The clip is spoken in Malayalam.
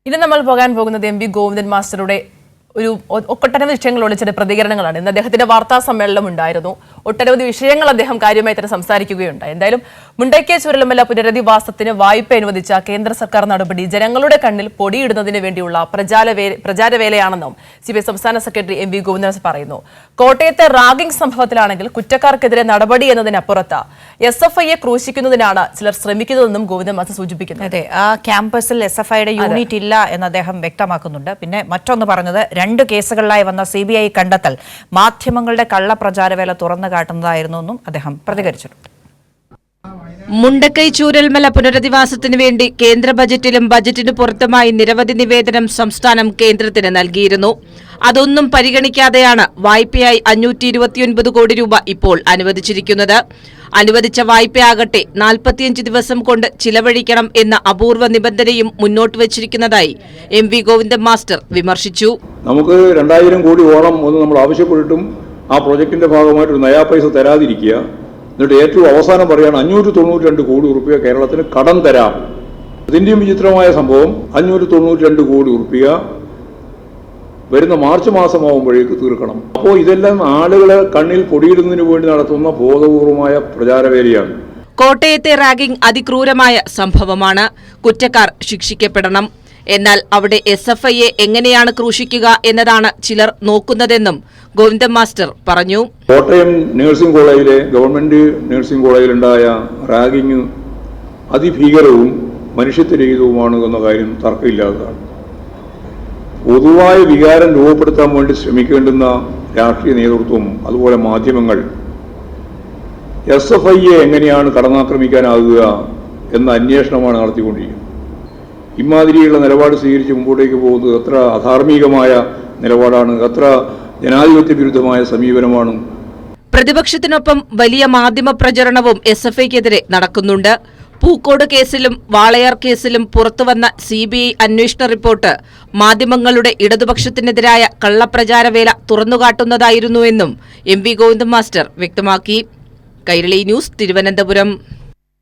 ഇനി നമ്മൾ പോകാൻ പോകുന്നത് എം വി ഗോവിന്ദൻ മാസ്റ്ററുടെ ഒട്ടനവധി വിഷയങ്ങളോട് ചില പ്രതികരണങ്ങളാണ്. ഇന്ന് അദ്ദേഹത്തിന്റെ വാർത്താ സമ്മേളനം ഉണ്ടായിരുന്നു. ഒട്ടനവധി വിഷയങ്ങൾ അദ്ദേഹം കാര്യമായി തന്നെ സംസാരിക്കുകയുണ്ടായി. എന്തായാലും മുണ്ടയ്ക്ക ചുരൽമല പുനരധിവാസത്തിന് വായ്പ അനുവദിച്ച കേന്ദ്ര സർക്കാർ നടപടി ജനങ്ങളുടെ കണ്ണിൽ പൊടിയിടുന്നതിന് വേണ്ടിയുള്ള പ്രചാരവേലയാണെന്നും CPI സംസ്ഥാന സെക്രട്ടറി എം വി ഗോവിന്ദൻ പറയുന്നു. കോട്ടയത്തെ റാഗിംഗ് സംഭവത്തിലാണെങ്കിൽ കുറ്റക്കാർക്കെതിരെ നടപടി എന്നതിനപ്പുറത്ത് SFIയെ ക്രൂശിക്കുന്നതിനാണ് ചിലർ ശ്രമിക്കുന്നതെന്നും ഗോവിന്ദൻ മാസ്റ്റർ സൂചിപ്പിക്കുന്നു. അതെ, ആ ക്യാമ്പസിൽ SFIയുടെ യൂണിറ്റ് ഇല്ല എന്ന് അദ്ദേഹം വ്യക്തമാക്കുന്നുണ്ട്. പിന്നെ മറ്റൊന്ന് പറഞ്ഞത് 2 കേസുകളിലായി വന്ന CBI കണ്ടെത്തൽ മാധ്യമങ്ങളുടെ കള്ളപ്രചാരവേല തുറന്നു കാട്ടുന്നതായിരുന്നു എന്നും അദ്ദേഹം പ്രതികരിച്ചു. മുണ്ടക്കൈ ചൂരൽമല പുനരധിവാസത്തിനു വേണ്ടി കേന്ദ്ര ബജറ്റിലും ബജറ്റിന് പുറത്തുമായി നിരവധി നിവേദനം സംസ്ഥാനം കേന്ദ്രത്തിന് നൽകിയിരുന്നു. അതൊന്നും പരിഗണിക്കാതെയാണ് വായ്പയായി 529 കോടി രൂപ ഇപ്പോൾ അനുവദിച്ചിരിക്കുന്നത്. അനുവദിച്ച വായ്പയാകട്ടെ 45 ദിവസം കൊണ്ട് ചിലവഴിക്കണം എന്ന അപൂർവ നിബന്ധനയും മുന്നോട്ട് വച്ചിരിക്കുന്നതായി എം വി ഗോവിന്ദൻ മാസ്റ്റർ വിമർശിച്ചു. നമുക്ക് 2000 കോടി ഓണം ഒന്ന് നമ്മൾ ആവശ്യപ്പെട്ടിട്ടും ആ പ്രോജക്ടിന്റെ ഭാഗമായിട്ട് ഒരു നയാ പൈസ തരാതിരിക്കുക. എന്നിട്ട് ഏറ്റവും അവസാനം പറയാണ് 592 കോടി റുപ്യ കേരളത്തിന് കടം തരാം. അതിന്റെയും വിചിത്രമായ സംഭവം 592 കോടി റുപ്യ വരുന്ന മാർച്ച് മാസമാകുമ്പോഴേക്ക് തീർക്കണം. അപ്പോൾ ഇതെല്ലാം ആളുകളെ കണ്ണിൽ പൊടിയിടുന്നതിന് വേണ്ടി നടത്തുന്ന ബോധപൂർവമായ പ്രചാരവേലയാണ്. കോട്ടയത്തെ റാഗിംഗ് അതിക്രൂരമായ സംഭവമാണ്. കുറ്റക്കാർ ശിക്ഷിക്കപ്പെടണം. എന്നാൽ അവിടെ SFIയെ എങ്ങനെയാണ് ക്രൂശിക്കുക എന്നതാണ് ചിലർ നോക്കുന്നതെന്നും ഗോവിന്ദൻ മാസ്റ്റർ പറഞ്ഞു. കോട്ടയം നഴ്സിംഗ് കോളേജിലെ ഗവൺമെന്റ് നഴ്സിംഗ് കോളേജിലുണ്ടായ റാഗിംഗ് അതിഭീകരവും മനുഷ്യത്വരഹിതവുമാണ് എന്ന കാര്യം തർക്കമില്ലാത്തതാണ്. പൊതുവായ വികാരം രൂപപ്പെടുത്താൻ വേണ്ടി ശ്രമിക്കേണ്ടുന്ന രാഷ്ട്രീയ നേതൃത്വം അതുപോലെ മാധ്യമങ്ങൾ SFIയെ എങ്ങനെയാണ് കടന്നാക്രമിക്കാനാകുക എന്ന അന്വേഷണമാണ് നടത്തിക്കൊണ്ടിരിക്കുന്നത്. ഇമാതിരിയുള്ള നിലപാട് സ്വീകരിച്ച് മുമ്പോട്ടേക്ക് പോകുന്നത് എത്ര അധാർമികമായ നിലപാടാണ്, എത്ര ജനാധിപത്യ വിരുദ്ധമായ സമീപനമാണ്. പ്രതിപക്ഷത്തിനൊപ്പം വലിയ മാധ്യമ പ്രചരണവും SFIക്കെതിരെ നടക്കുന്നുണ്ട്. പൂക്കോട് കേസിലും വാളയാർ കേസിലും പുറത്തുവന്ന CBI അന്വേഷണ റിപ്പോർട്ട് മാധ്യമങ്ങളുടെ ഇടതുപക്ഷത്തിനെതിരായ കള്ളപ്രചാരവേല തുറന്നുകാട്ടുന്നതായിരുന്നുവെന്നും എം വി ഗോവിന്ദൻ മാസ്റ്റർ വ്യക്തമാക്കി. കൈരളി ന്യൂസ്, തിരുവനന്തപുരം.